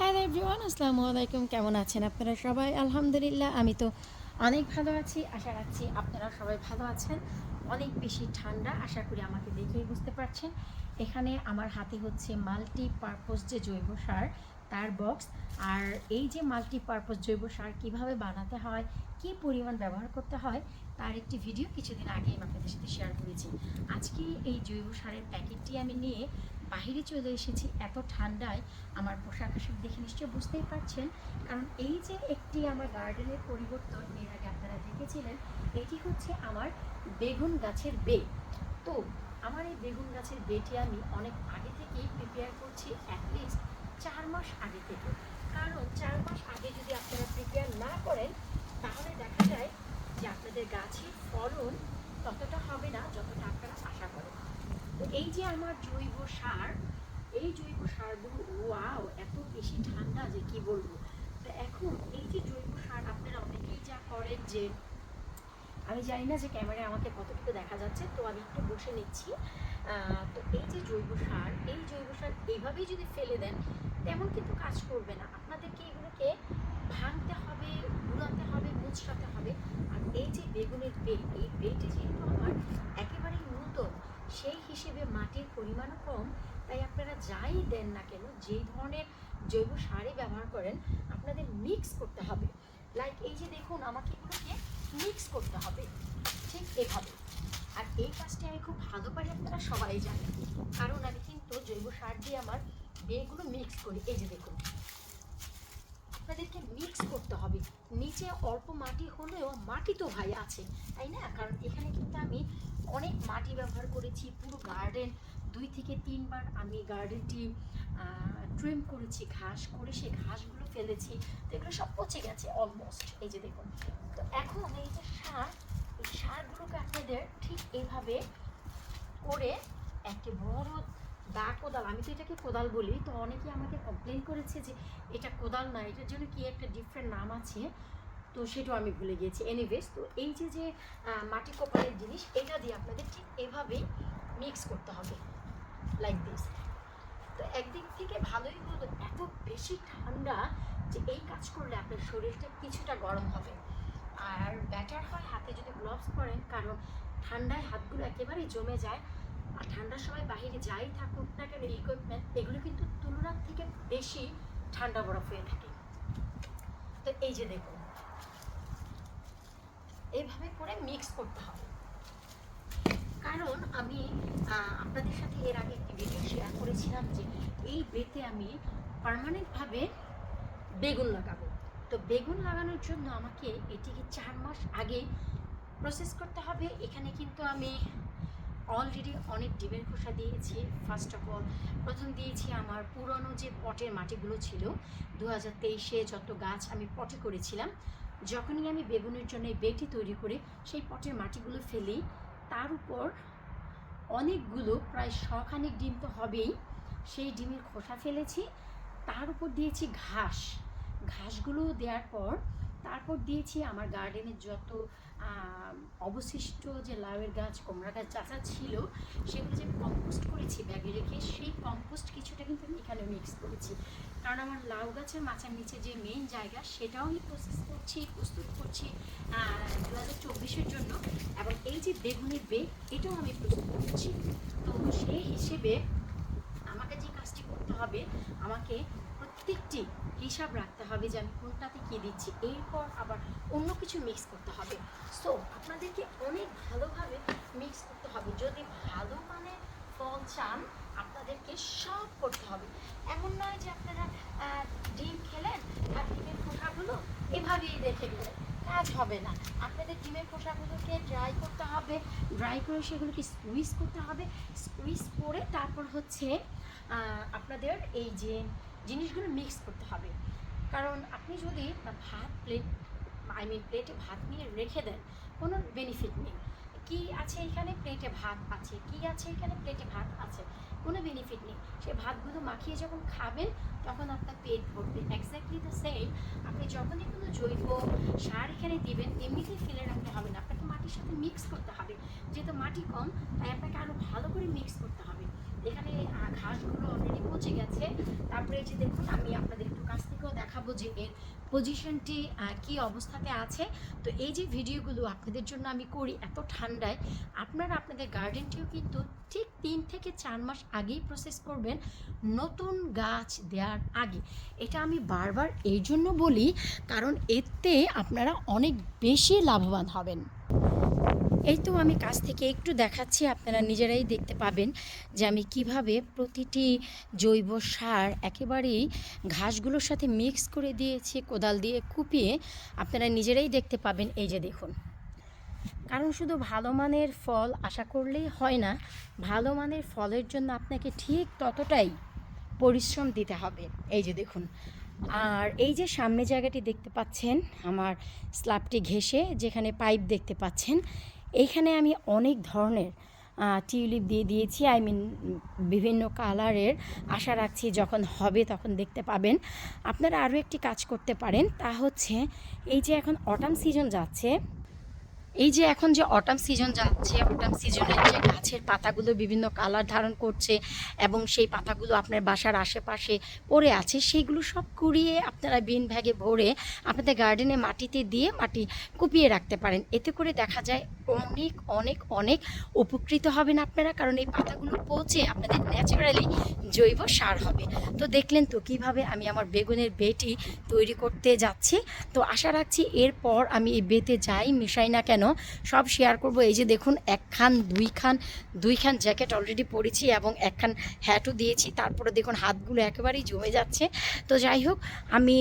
Hello everyone, আসসালামু আলাইকুম। কেমন আছেন আপনারা সবাই? আলহামদুলিল্লাহ আমি তো অনেক ভালো আছি। আশা রাখছি আপনারা সবাই ভালো আছেন। অনেক বেশি ঠান্ডা, আশা করি আমাকে দেখেই বুঝতে পারছেন। এখানে আমার হাতে হচ্ছে মাল্টিপারপোজ যে জৈব সার তার বক্স। আর এই যে মাল্টিপারপোজ জৈব সার কীভাবে বানাতে হয়, কী পরিমাণ ব্যবহার করতে হয়, তার একটি ভিডিও কিছুদিন আগেই আমি আপনাদের সাথে শেয়ার করেছি। আজকে এই জৈব সারের প্যাকেটটি আমি নিয়ে বাহিরে চলে এসেছি। এত ঠান্ডায় আমার পোশাক আশাক দেখে নিশ্চয়ই বুঝতেই পারছেন, কারণ এই যে একটি আমার গার্ডেনের পরিবর্তন এর আগে আপনারা দেখেছিলেন, এটি হচ্ছে আমার বেগুন গাছের বে। তো আমার এই বেগুন গাছের বেটি আমি অনেক আগে থেকেই প্রিপেয়ার করছি, অ্যাটলিস্ট 4 মাস আগে থেকে। কারণ 4 মাস আগে যদি আপনারা প্রিপেয়ার না করেন, তাহলে দেখা যায় যে আপনাদের গাছের ফলন ততটা হবে না যতটা আপনারা আশা করেন। তো এই যে আমার জৈব সার, এই জৈব সারগুলো ওয়াও এত বেশি ঠান্ডা যে কি বলবো। তো এখন এই যে জৈব সার আপনারা অনেকেই যা করেন, যে আমি জানি না যে ক্যামেরায় আমাকে কতটুকু দেখা যাচ্ছে, তো আমি একটু বসে নিচ্ছি। তো এই যে জৈব সার, এই জৈব সার এইভাবেই যদি ফেলে দেন তেমন কিন্তু কাজ করবে না। আপনাদেরকে এগুলোকে ভাঙতে হবে, গুঁড়াতে হবে, মুচড়াতে হবে। আর এই যে বেগুনের বেল, এই বেলটি যেহেতু আমার একেবারেই নতুন, সেই হিসেবে মাটির পরিমাণও কম, তাই আপনারা যাই দেন না কেন, যেই ধরনের জৈব সারই ব্যবহার করেন, আপনাদের মিক্স করতে হবে। লাইক এই যে দেখুন, আমাকে এগুলোকে মিক্স করতে হবে ঠিক এভাবে। আর এই কাজটি আমি খুব ভালো পারি, আপনারা সবাই জানেন, কারণ আমি কিন্তু জৈব সার দিয়ে আমার বেগুলো মিক্স করি। এই যে দেখুন, আপনাদেরকে মিক্স করতে হবে। নিচে অল্প মাটি হলেও মাটি তো ভাই আছে, তাই না? কারণ এখানে কিন্তু আমি অনেক মাটি ব্যবহার করেছি। পুরো গার্ডেন 2 থেকে 3 বার আমি গার্ডেনটি ট্রিম করেছি, ঘাস করে সেই ঘাসগুলো ফেলেছি। তো এগুলো সব পচে গেছে অলমোস্ট। এই যে দেখুন, তো এখন এই যে সার, এই সারগুলোকে আপনাদের ঠিক এইভাবে করে একটি বড় দা কোদাল, আমি তো এটাকে কোদাল বলি, তো অনেকে আমাকে কমপ্লেন করেছে যে এটা কোদাল না, এটার জন্য কি একটা ডিফারেন্ট নাম আছে, তো সেটাও আমি ভুলে গিয়েছি। এনিওয়েজ, তো এই যে যে মাটি কোপালের জিনিস, এটা দিয়ে আপনাদের ঠিক এভাবেই মিক্স করতে হবে, লাইক দিস। তো একদিক থেকে ভালোই হলো, এত বেশি ঠান্ডা যে এই কাজ করলে আপনার শরীরটা কিছুটা গরম হবে। আর ব্যাটার হয় হাতে যদি গ্লোভস পরেন, কারণ ঠান্ডায় হাতগুলো একেবারেই জমে যায়। আর ঠান্ডার সময় বাইরে যাই থাকুক না কেন, ইকুইপমেন্ট এগুলো কিন্তু তুলনার থেকে বেশি ঠান্ডা বরফ হয়ে থাকে। তো এই যে দেখুন, এইভাবে করে মিক্স করতে হবে। কারণ আমি আপনাদের সাথে এর আগে একটি ভিডিও শেয়ার করেছিলাম যে এই বেতে আমি পার্মানেন্টভাবে বেগুন লাগাবো। তো বেগুন লাগানোর জন্য আমাকে এটিকে 4 মাস আগে প্রসেস করতে হবে। এখানে কিন্তু আমি অলরেডি অনেক ডিমের খোসা দিয়েছি। ফার্স্ট অফ অল প্রথম দিয়েছি আমার পুরনো যে পটের মাটিগুলো ছিল, 2023-এ যত গাছ আমি পটে করেছিলাম, যখনই আমি বেগুনের জন্য এই বেটি তৈরি করে সেই পটের মাটিগুলো ফেলি, তার উপর অনেকগুলো প্রায় 100খানিক ডিম তো হবেই, সেই ডিমের খোসা ফেলেছি। তার উপর দিয়েছি ঘাস, ঘাসগুলো দেওয়ার পর তারপর দিয়েছি আমার গার্ডেনের যত অবশিষ্ট যে লাউয়ের গাছ, কুমড়া গাছ যা যা ছিল, সেগুলো যে আমি কম্পোস্ট করেছি ব্যাগে রেখে, সেই কম্পোস্ট কিছুটা কিন্তু আমি এখানে মিক্স করেছি। কারণ আমার লাউ গাছের মাচার নিচে যে মেইন জায়গা, সেটাও আমি প্রস্তুত করছি 2024-এর জন্য। এবং এই যে বেগুনের বেগ, এটাও আমি প্রস্তুত করছি। তো সেই হিসেবে আমাকে যে কাজটি করতে হবে, আমাকে প্রত্যেকটি হিসাব রাখতে হবে যে আমি কোনটাতে কী দিচ্ছি, এরপর আবার অন্য কিছু মিক্স করতে হবে। সো আপনাদেরকে অনেক ভালোভাবে মিক্স করতে হবে। যদি ভালো মানের ফল চান, আপনাদেরকে সব করতে হবে। এমন নয় যে আপনারা ডিম খেলেন আর ডিমের খোসাগুলো এভাবেই রেখে দিলেন, কাজ হবে না। আপনাদের ডিমের খোসাগুলোকে ড্রাই করতে হবে, ড্রাই করে সেগুলোকে স্কুইজ করতে হবে। স্কুইজ করে তারপর হচ্ছে আপনাদের এই যে জিনিসগুলো মিক্স করতে হবে। কারণ আপনি যদি প্লেটে ভাত নিয়ে রেখে দেন, কোনো বেনিফিট নেই। কি আছে এখানে? প্লেটে ভাত আছে। কি আছে এখানে? প্লেটে ভাত আছে। কোনো বেনিফিট নেই। সে ভাতগুলো মাখিয়ে যখন খাবেন, তখন আপনার পেট ভরবে। এক্স্যাক্টলি দ্য সেম, আপনি যখনই কোনো জৈব সার এখানে দিবেন, এমনিতেই ফেলে রাখলে হবে না, আপনাকে মাটির সাথে মিক্স করতে হবে। যেহেতু মাটি কম, তাই আপনাকে আরও ভালো করে মিক্স করতে হবে। এখানে ঘাসগুলো অলরেডি পচে গেছে। তারপরে এই যে দেখুন, আমি আপনাদের একটু কাছ থেকেও দেখাবো যে এর পজিশনটি কি অবস্থাতে আছে। তো এই যে ভিডিওগুলো আপনাদের জন্য আমি করি এত ঠান্ডায়, আপনারা আপনাদের গার্ডেনটিও কিন্তু ঠিক 3 থেকে 4 মাস আগেই প্রসেস করবেন, নতুন গাছ দেওয়ার আগে। এটা আমি বারবার এই জন্য বলি কারণ এতে আপনারা অনেক বেশি লাভবান হবেন। এই তো আমি কাছ থেকে একটু দেখাচ্ছি, আপনারা নিজেরাই দেখতে পাবেন যে আমি কিভাবে প্রতিটি জৈব সার একেবারেই ঘাসগুলোর সাথে মিক্স করে দিয়েছি কোদাল দিয়ে কুপিয়ে। আপনারা নিজেরাই দেখতে পাবেন, এই যে দেখুন। কারণ শুধু ভালো মানের ফল আশা করলেই হয় না, ভালো মানের ফলের জন্য আপনাকে ঠিক ততটাই পরিশ্রম দিতে হবে। এই যে দেখুন, আর এই যে সামনে জায়গাটি দেখতে পাচ্ছেন আমার স্ল্যাবটি ঘেঁষে যেখানে পাইপ দেখতে পাচ্ছেন, এইখানে আমি অনেক ধরনের টিউলিপ দিয়ে দিয়েছি, বিভিন্ন কালারের। আশা রাখছি যখন হবে তখন দেখতে পাবেন। আপনারা আরও একটি কাজ করতে পারেন, তা হচ্ছে এই যে এখন অটাম সিজন যাচ্ছে, অটাম সিজনের যে গাছের পাতাগুলো বিভিন্ন কালার ধারণ করছে এবং সেই পাতাগুলো আপনার বাসার আশেপাশে পড়ে আছে, সেইগুলো সব কুড়িয়ে আপনারা বিন ব্যাগে ভরে আপনাদের গার্ডেনে মাটিতে দিয়ে মাটি কুপিয়ে রাখতে পারেন। এতে করে দেখা যায় অনেক অনেক অনেক উপকৃত হবেন আপনারা, কারণ এই পাতাগুলো পচে আপনাদের ন্যাচারালি জৈব সার হবে। তো দেখলেন তো কিভাবে আমি আমার বেগুনের বেটি তৈরি করতে যাচ্ছি। তো আশা রাখছি এরপর আমি এই বেতে যাই মিশাই না কেন সব শেয়ার করব। এই যে দেখুন, দুইখান জ্যাকেট অলরেডি পরেছি এবং একখান হ্যাটও দিয়েছি, তারপরে দেখুন হাতগুলো একেবারেই জমে যাচ্ছে। তো যাই হোক, আমি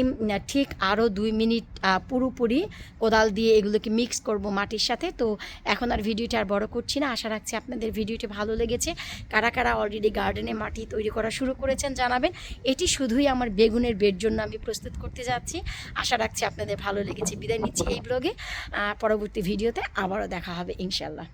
ঠিক আরও 2 মিনিট পুরোপুরি কোদাল দিয়ে এগুলোকে মিক্স করব মাটির সাথে। তো এখন আর ভিডিওটা আর বড় করছি না। আশা রাখছি আপনাদের ভিডিওটি ভালো লেগেছে। কারা কারা অলরেডি গার্ডেনে মাটি তৈরি করা শুরু করেছেন জানাবেন। এটি শুধুই আমার বেগুনের বেড জন্য আমি প্রস্তুত করতে যাচ্ছি। আশা রাখছি আপনাদের ভালো লেগেছে। বিদায় নিচ্ছি এই ব্লগে, পরবর্তী ভিডিওতে আবারও দেখা হবে ইনশাল্লাহ।